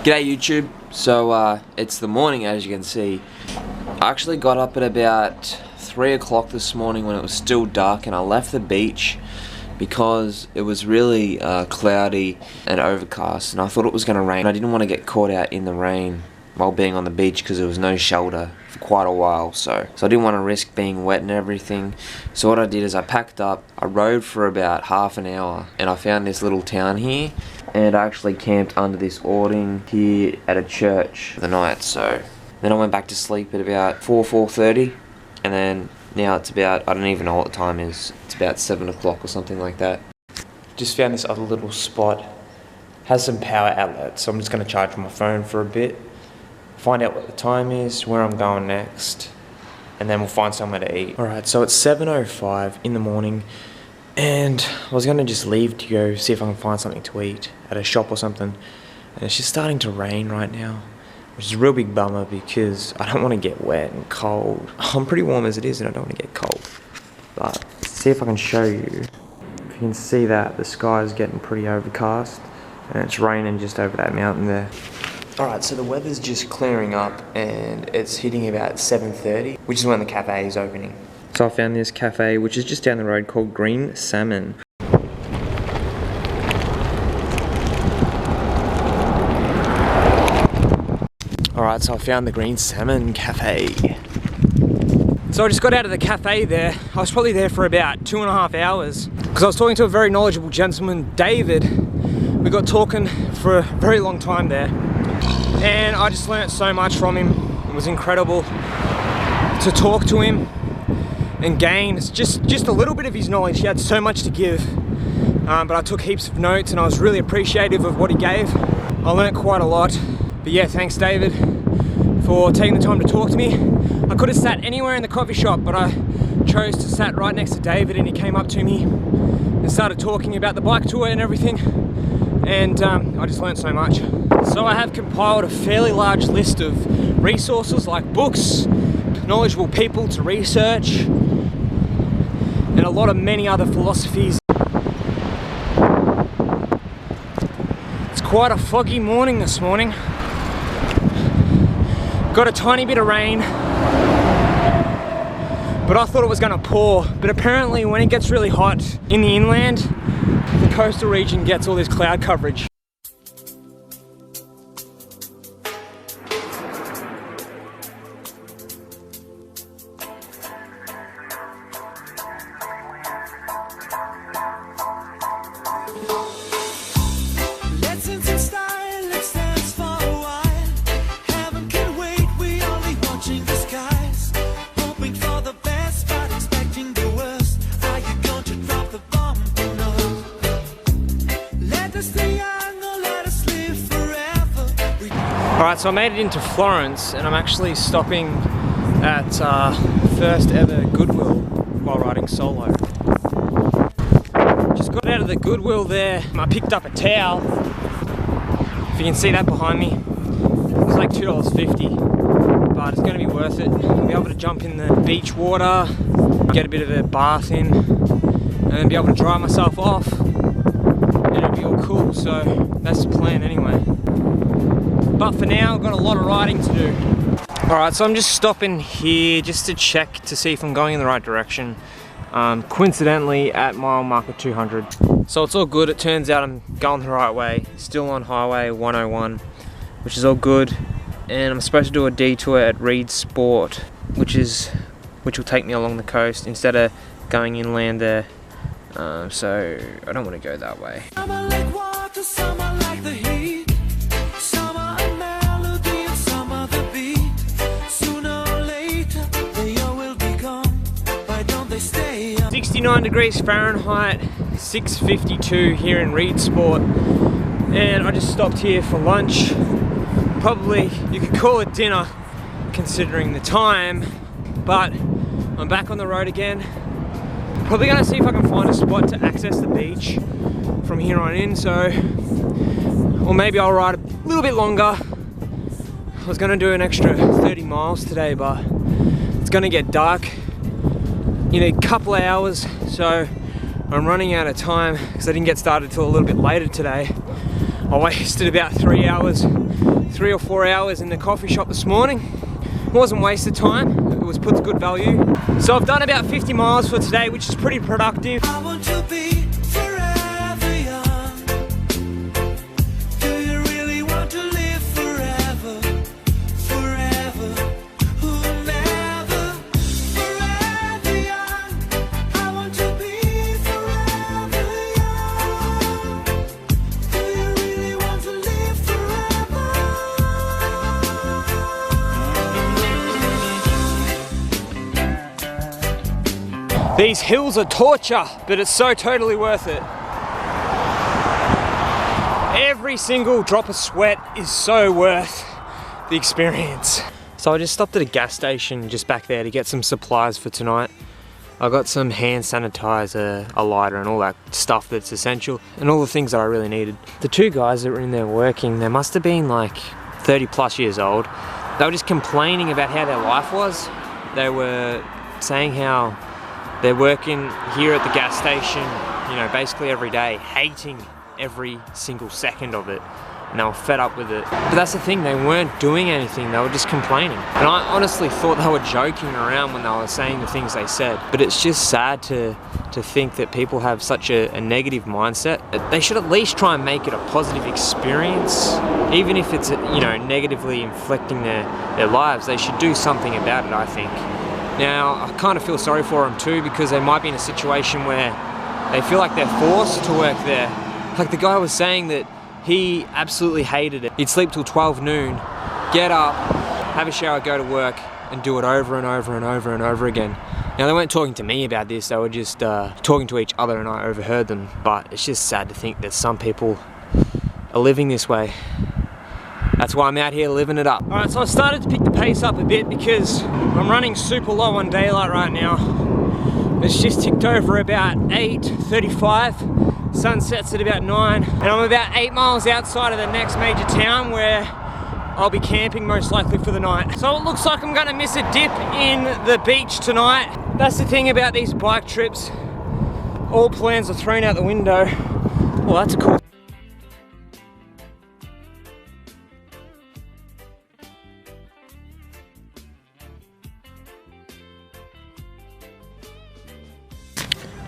G'day YouTube. So it's the morning, as you can see. I actually got up at about 3 o'clock this morning when it was still dark, and I left the beach because it was really cloudy and overcast, and I thought it was going to rain. I didn't want to get caught out in the rain while being on the beach because there was no shelter for quite a while, so I didn't want to risk being wet and everything. So what I did is I packed up, I rode for about half an hour, and I found this little town here, and I actually camped under this awning here at a church for the night. So then I went back to sleep at about 4:30, and then now it's about, I don't even know what the time is, it's about 7 o'clock or something like that. Just found this other little spot, has some power outlets, so I'm just going to charge my phone for a bit, find out what the time is, where I'm going next, and then we'll find somewhere to eat. Alright, so it's 7:05 in the morning, and I was going to just leave to go see if I can find something to eat at a shop or something, and it's just starting to rain right now, which is a real big bummer because I don't want to get wet and cold. I'm pretty warm as it is and I don't want to get cold. But let's see if I can show you. If you can see that, the sky is getting pretty overcast and it's raining just over that mountain there. Alright, so the weather's just clearing up and it's hitting about 7:30, which is when the cafe is opening. So I found this cafe, which is just down the road, called Green Salmon. Alright, so I found the Green Salmon Cafe. So I just got out of the cafe there. I was probably there for about 2.5 hours because I was talking to a very knowledgeable gentleman, David. We got talking for a very long time there, and I just learnt so much from him. It was incredible to talk to him and gain just a little bit of his knowledge. He had so much to give, but I took heaps of notes and I was really appreciative of what he gave. I learnt quite a lot. But yeah, thanks David for taking the time to talk to me. I could have sat anywhere in the coffee shop, but I chose to sat right next to David, and he came up to me and started talking about the bike tour and everything, and I just learned so much. So I have compiled a fairly large list of resources like books, knowledgeable people to research, and a lot of many other philosophies. It's quite a foggy morning this morning. Got a tiny bit of rain, but I thought it was going to pour. But apparently when it gets really hot in the inland, the coastal region gets all this cloud coverage. Alright, so I made it into Florence, and I'm actually stopping at first ever Goodwill while riding solo. Just got out of the Goodwill there. I picked up a towel. If you can see that behind me, it's like $2.50, but it's going to be worth it. I'll be able to jump in the beach water, get a bit of a bath in, and then be able to dry myself off, and it'll be all cool. So that's the plan anyway. But for now, I've got a lot of riding to do. Alright, so I'm just stopping here just to check to see if I'm going in the right direction. Coincidentally, at mile marker 200. So it's all good. It turns out I'm going the right way. Still on Highway 101, which is all good. And I'm supposed to do a detour at Reed Sport, which will take me along the coast instead of going inland there. So I don't want to go that way. Summer a melody and summer the beat. Sooner or later they all will be gone. Why don't they stay up? 69 degrees Fahrenheit, 6:52 here in Reed Sport, and I just stopped here for lunch. Probably you could call it dinner considering the time, but I'm back on the road again. Probably gonna see if I can find a spot to access the beach from here on in, or maybe I'll ride a little bit longer. I was gonna do an extra 30 miles today, but it's gonna get dark in a couple of hours, so I'm running out of time because I didn't get started till a little bit later today. I wasted about 3 or 4 hours in the coffee shop this morning. It wasn't wasted time, it was put to good value. So I've done about 50 miles for today, which is pretty productive. I want to be forever young. Do you really want to live forever? Forever. Who'll never forever young? I want to be forever young. Do you really want to live forever? These hills are torture, but it's so totally worth it. Every single drop of sweat is so worth the experience. So I just stopped at a gas station just back there to get some supplies for tonight. I got some hand sanitizer, a lighter and all that stuff that's essential, and all the things that I really needed. The two guys that were in there working, they must have been like 30 plus years old. They were just complaining about how their life was. They were saying how they're working here at the gas station, you know, basically every day, hating every single second of it. And they were fed up with it. But that's the thing, they weren't doing anything, they were just complaining. And I honestly thought they were joking around when they were saying the things they said. But it's just sad to think that people have such a negative mindset. They should at least try and make it a positive experience. Even if it's, you know, negatively inflicting their lives, they should do something about it, I think. Now, I kind of feel sorry for them too, because they might be in a situation where they feel like they're forced to work there. Like the guy was saying that he absolutely hated it. He'd sleep till 12 noon, get up, have a shower, go to work, and do it over and over and over and over again. Now, they weren't talking to me about this, they were just talking to each other, and I overheard them. But it's just sad to think that some people are living this way. That's why I'm out here living it up. Alright, so I started to pick the pace up a bit because I'm running super low on daylight right now. It's just ticked over about 8:35. Sun sets at about 9. And I'm about 8 miles outside of the next major town where I'll be camping most likely for the night. So it looks like I'm gonna miss a dip in the beach tonight. That's the thing about these bike trips. All plans are thrown out the window. Well, that's cool.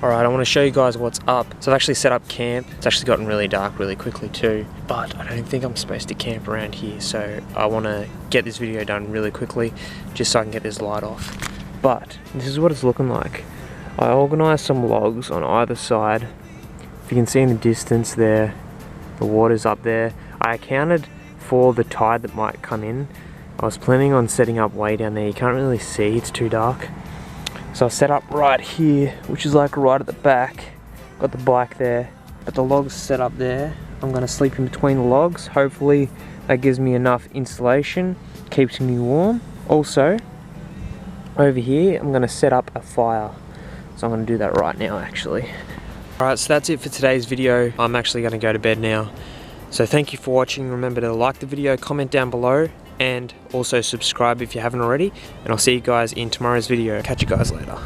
Alright, I want to show you guys what's up. So I've actually set up camp. It's actually gotten really dark really quickly too, but I don't think I'm supposed to camp around here, so I want to get this video done really quickly just so I can get this light off. But this is what it's looking like. I organised some logs on either side. If you can see in the distance there, the water's up there. I accounted for the tide that might come in. I was planning on setting up way down there. You can't really see, it's too dark. So I set up right here, which is like right at the back. Got the bike there, but the log's set up there. I'm gonna sleep in between the logs. Hopefully that gives me enough insulation, keeps me warm. Also, over here, I'm gonna set up a fire. So I'm gonna do that right now, actually. Alright, so that's it for today's video. I'm actually gonna go to bed now. So thank you for watching. Remember to like the video, comment down below, and also subscribe if you haven't already, and I'll see you guys in tomorrow's video. Catch you guys later.